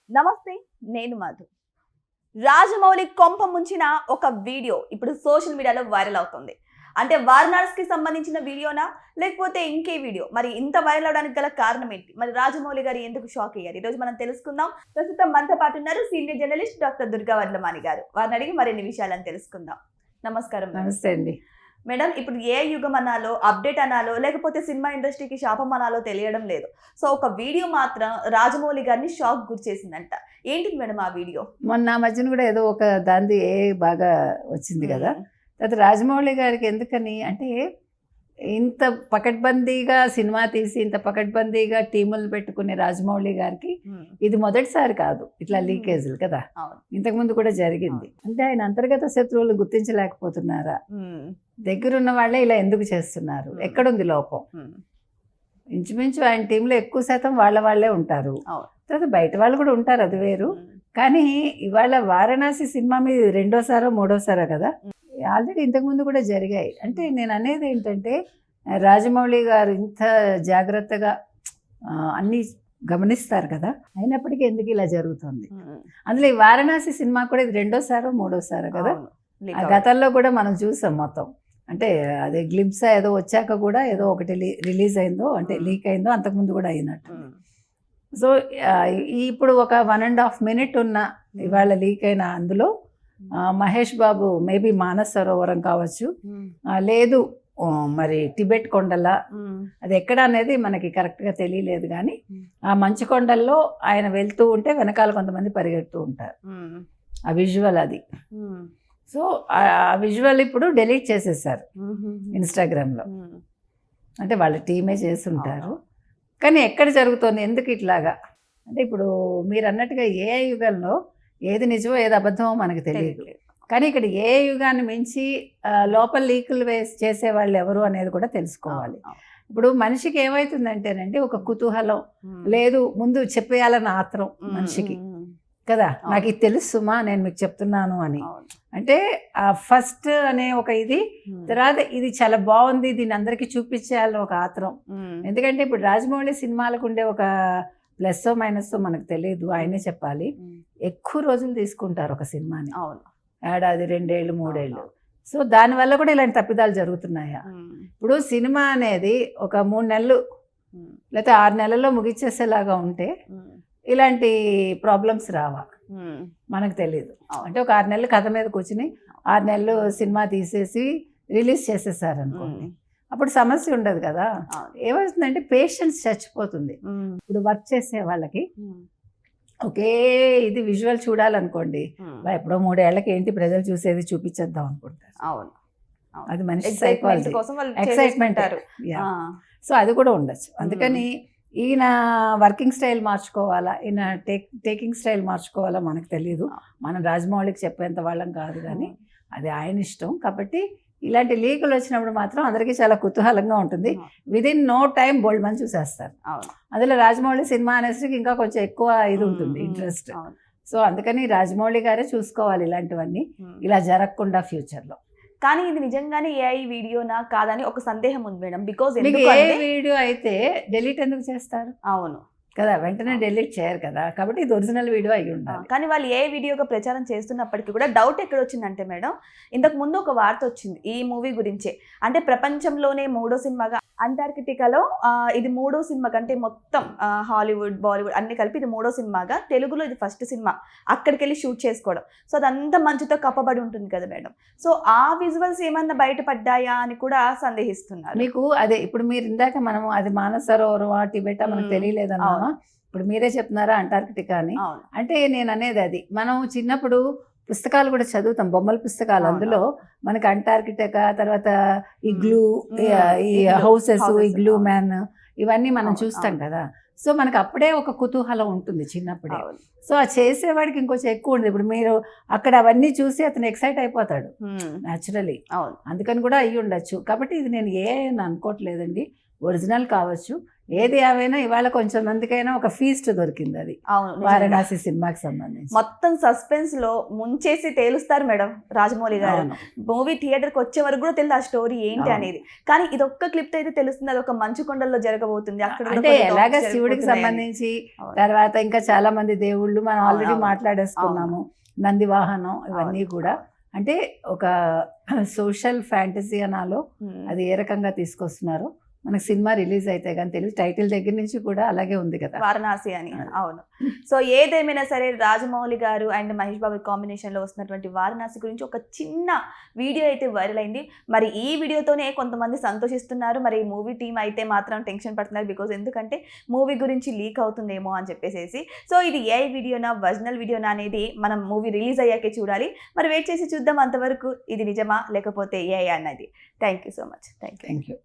నమస్తే, నేను మధు. రాజమౌళి కొంప ముంచిన ఒక వీడియో ఇప్పుడు సోషల్ మీడియాలో వైరల్ అవుతుంది. అంటే వారణాసికి సంబంధించిన వీడియోనా లేకపోతే ఇంకే వీడియో? మరి ఇంత వైరల్ అవడానికి గల కారణం ఏంటి? మరి రాజమౌళి గారు ఎందుకు షాక్ అయ్యారు? ఈ రోజు మనం తెలుసుకుందాం. ప్రస్తుతం మనతో పాటు ఉన్నారు senior journalist doctor Durga Vadlamani గారు. వారిని అడిగి మరిన్ని విషయాలను తెలుసుకుందాం. నమస్కారం. నమస్తే అండి మేడం, ఇప్పుడు ఏ యుగం అనాలో, అప్డేట్ అనాలో, లేకపోతే సినిమా ఇండస్ట్రీకి శాపం అనాలో తెలియడం లేదు. సో ఒక వీడియో మాత్రం రాజమౌళి గారిని షాక్ గురి చేసిందంట. ఏంటిది మేడం ఆ వీడియో? మొన్న మధ్యన కూడా ఏదో ఒక దాంది బాగా వచ్చింది కదా. తర్వాత రాజమౌళి గారికి ఎందుకని అంటే ఇంత పకడ్బందీగా సినిమా తీసి ఇంత పకడ్బందీగా టీములను పెట్టుకునే రాజమౌళి గారికి ఇది మొదటిసారి కాదు ఇట్లా లీకేజీలు కదా. ఇంతకుముందు కూడా జరిగింది. అంటే ఆయన అంతర్గత శత్రువులు గుర్తించలేకపోతున్నారా? దగ్గరున్న వాళ్ళే ఇలా ఎందుకు చేస్తున్నారు? ఎక్కడుంది లోపం? ఇంచుమించు ఆయన టీంలో ఎక్కువ శాతం వాళ్ళే ఉంటారు. తర్వాత బయట వాళ్ళు కూడా ఉంటారు, అది వేరు. కానీ ఇవాళ వారణాసి సినిమా మీద రెండోసారో మూడోసారో కదా. ఆల్రెడీ ఇంతకుముందు కూడా జరిగాయి. అంటే నేను అనేది ఏంటంటే రాజమౌళి గారు ఇంత జాగ్రత్తగా అన్నీ గమనిస్తారు కదా, అయినప్పటికీ ఎందుకు ఇలా జరుగుతుంది? అందులో ఈ వారణాసి సినిమా కూడా ఇది రెండోసారో మూడోసారో కదా. గతంలో కూడా మనం చూసాం మొత్తం. అంటే అదే గ్లింప్స్ ఏదో వచ్చాక కూడా ఏదో ఒకటి రిలీజ్ అయిందో, అంటే లీక్ అయిందో, అంతకుముందు కూడా అయినట్టు. సో ఇప్పుడు ఒక 1.5 minute ఉన్న ఇవాళ లీక్ అయిన అందులో మహేష్ బాబు మేబీ మానస సరోవరం కావచ్చు, లేదు మరి టిబెట్ కొండల, అది ఎక్కడ అనేది మనకి కరెక్ట్గా తెలియలేదు. కానీ ఆ మంచు కొండల్లో ఆయన వెళ్తూ ఉంటే వెనకాల కొంతమంది పరిగెడుతూ ఉంటారు. ఆ విజువల్ అది. సో ఆ విజువల్ ఇప్పుడు డిలీట్ చేసేసారు ఇన్స్టాగ్రామ్లో. అంటే వాళ్ళ టీమే చేస్తుంటారు. కానీ ఎక్కడ జరుగుతుంది, ఎందుకు ఇట్లాగా అంటే ఇప్పుడు మీరు అన్నట్టుగా ఏ యుగంలో ఏది నిజమో ఏది అబద్ధమో మనకు తెలియదు. కానీ ఇక్కడ ఏ యుగాన్ని మించి లోపల లీకులు చేసే వాళ్ళు ఎవరు అనేది కూడా తెలుసుకోవాలి. ఇప్పుడు మనిషికి ఏమవుతుందంటేనండి ఒక కుతూహలం, లేదు ముందు చెప్పేయాలన్న ఆత్రం మనిషికి కదా. నాకు ఇది తెలుసుమా, నేను మీకు చెప్తున్నాను అని. అంటే ఆ ఫస్ట్ అనే ఒక ఇది, తర్వాత ఇది చాలా బాగుంది, దీన్ని అందరికీ చూపించేయాలని ఒక ఆత్రం. ఎందుకంటే ఇప్పుడు రాజమౌళి సినిమాలకు ఉండే ఒక ప్లస్ మైనస్ మనకు తెలియదు, ఆయనే చెప్పాలి. ఎక్కువ రోజులు తీసుకుంటారు ఒక సినిమాని, ఏడాది 2 ఏళ్ళు 3 ఏళ్ళు. సో దానివల్ల కూడా ఇలాంటి తప్పిదాలు జరుగుతున్నాయా? ఇప్పుడు సినిమా అనేది ఒక 3 నెలలు లేకపోతే 6 నెలల్లో ముగిచ్చేసేలాగా ఉంటే ఇలాంటి ప్రాబ్లమ్స్ రావా మనకు తెలియదు. అంటే ఒక 6 నెలలు కథ మీద కూర్చుని 6 నెలలు సినిమా తీసేసి రిలీజ్ చేసేసారు అనుకోండి, అప్పుడు సమస్య ఉండదు కదా. ఏమవుతుందంటే పేషెన్స్ చచ్చిపోతుంది. ఇప్పుడు వర్క్ చేసే వాళ్ళకి ఒకే ఇది విజువల్ చూడాలనుకోండి, ఎప్పుడో 3 ఏళ్ళకి ఏంటి ప్రజలు చూసేది చూపించేద్దాం అనుకుంటారు. అది మనిషి సైకాలజీ, ఎక్సైట్మెంట్. సో అది కూడా ఉండొచ్చు. అందుకని ఈయన వర్కింగ్ స్టైల్ మార్చుకోవాలా, ఈయన టేకింగ్ స్టైల్ మార్చుకోవాలా మనకు తెలియదు. మనం రాజమౌళికి చెప్పేంత వాళ్ళం కాదు, కానీ అది ఆయన ఇష్టం. కాబట్టి ఇలాంటి లీకులు వచ్చినప్పుడు మాత్రం అందరికీ చాలా కుతూహలంగా ఉంటుంది. విదిన్ నో టైం బోల్డ్ మంది చూసేస్తారు. అందులో రాజమౌళి సినిమా అనేసరికి ఇంకా కొంచెం ఎక్కువ ఇది ఉంటుంది, ఇంట్రెస్ట్. సో అందుకని రాజమౌళి గారే చూసుకోవాలి ఇలాంటివన్నీ, ఇలా జరగకుండా ఫ్యూచర్లో. కానీ ఇది నిజంగానే ఏఐ వీడియోనా కాదని ఒక సందేహం ఉంది మేడం. బికాజ్ ఏ వీడియో అయితే డిలీట్ ఎందుకు చేస్తారు? అవును కదా, వెంటనే డిలీట్ చేయరు కదా. కాబట్టి ఇది ఒరిజినల్ వీడియో అయ్యి ఉండాలి. కానీ వాళ్ళు ఏ వీడియోగా ప్రచారం చేస్తున్నప్పటికీ కూడా డౌట్ ఎక్కడ వచ్చిందంటే మేడం, ఇంతకు ముందు ఒక వార్త వచ్చింది ఈ మూవీ గురించే. అంటే ప్రపంచంలోనే 3వ సినిమాగా అంటార్కిటికాలో ఇది 3వ సినిమా కంటే మొత్తం హాలీవుడ్ బాలీవుడ్ అన్ని కలిపి ఇది 3వ సినిమాగా, తెలుగులో ఇది ఫస్ట్ సినిమా అక్కడికి వెళ్ళి షూట్ చేసుకోవడం. సో అదంతా మంచుతో కప్పబడి ఉంటుంది కదా మేడం. సో ఆ విజువల్స్ ఏమన్నా బయటపడ్డాయా అని కూడా సందేహిస్తున్నారు. మీకు అదే ఇప్పుడు మీరు ఇందాక మనం అది మానస సరోవరం టిబెటా మనకు తెలియలేదన్నా, ఇప్పుడు మీరే చెప్తున్నారా అంటార్కిటికా అని. అంటే నేను అనేది అది మనం చిన్నప్పుడు పుస్తకాలు కూడా చదువుతాం, బొమ్మల పుస్తకాలు. అందులో మనకి అంటార్కిటికా, తర్వాత ఈ గ్లూ, ఈ హౌసెస్, ఈ గ్లూ మ్యాన్, ఇవన్నీ మనం చూస్తాం కదా. సో మనకు అప్పుడే ఒక కుతూహలం ఉంటుంది చిన్నప్పుడే. సో ఆ చేసేవాడికి ఇంకొంచెం ఎక్కువ ఉండదు. ఇప్పుడు మీరు అక్కడ అవన్నీ చూసి అతను ఎక్సైట్ అయిపోతాడు న్యాచురలీ. అందుకని కూడా అయ్యి ఉండొచ్చు. కాబట్టి ఇది నేను ఏ అని అనుకోవట్లేదండి, ఒరిజినల్ కావచ్చు. ఏది ఏమైనా ఇవాళ కొంచెం మందికైనా ఒక ఫీస్ట్ దొరికింది అది అవును నిజంగా. వారణాసి సినిమాకి సంబంధించి. మొత్తం సస్పెన్స్ లో ముంచేసి తేలుస్తారు మేడం రాజమౌళి గారు. అవును. మూవీ థియేటర్ కి వచ్చే వరకు కూడా తెలియదు ఆ స్టోరీ ఏంటి అవును. అనేది. కానీ ఇది ఒక్క క్లిప్ తో అయితే తెలుస్తుంది, అది ఒక మంచు కొండల్లో జరగబోతుంది, అక్కడ కూడా అంటే కొన్ని ఎలాగ talks శివుడికి జరగబోతున్నాయని. సంబంధించి అవును. తర్వాత ఇంకా చాలా మంది దేవుళ్ళు మనం అవును, ఆల్రెడీ అవును. మాట్లాడేసుకున్నాము. నంది వాహనం ఇవన్నీ అవును, కూడా అంటే ఒక సోషల్ ఫ్యాంటసీ అనాలో ఉమ్. అది ఏ రకంగా తీసుకొస్తున్నారు మనకు సినిమా రిలీజ్ అయితే కానీ తెలియదు. టైటిల్ దగ్గర నుంచి కూడా అలాగే ఉంది కదా. వారణాసి అని. అది. అవును. సో ఏదేమైనా సరే రాజమౌళి గారు అండ్ మహేష్ బాబు కాంబినేషన్ లో వస్తున్నటువంటి వారణాసి గురించి ఒక చిన్న వీడియో అయితే వైరల్ అయింది. మరి ఈ వీడియోతోనే కొంతమంది సంతోషిస్తున్నారు, మరి మూవీ టీం అయితే మాత్రం టెన్షన్ పడుతున్నారు. బికాజ్ ఎందుకంటే మూవీ గురించి లీక్ అవుతుందేమో అని చెప్పేసి. సో ఇది ఏ వీడియోనా ఒరిజినల్ వీడియోనా అనేది మనం మూవీ రిలీజ్ అయ్యాకే చూడాలి. మరి వెయిట్ చేసి చూద్దాం అంతవరకు ఇది నిజమా లేకపోతే ఏ అన్నది. Thank you so much. Thank you. Thank you.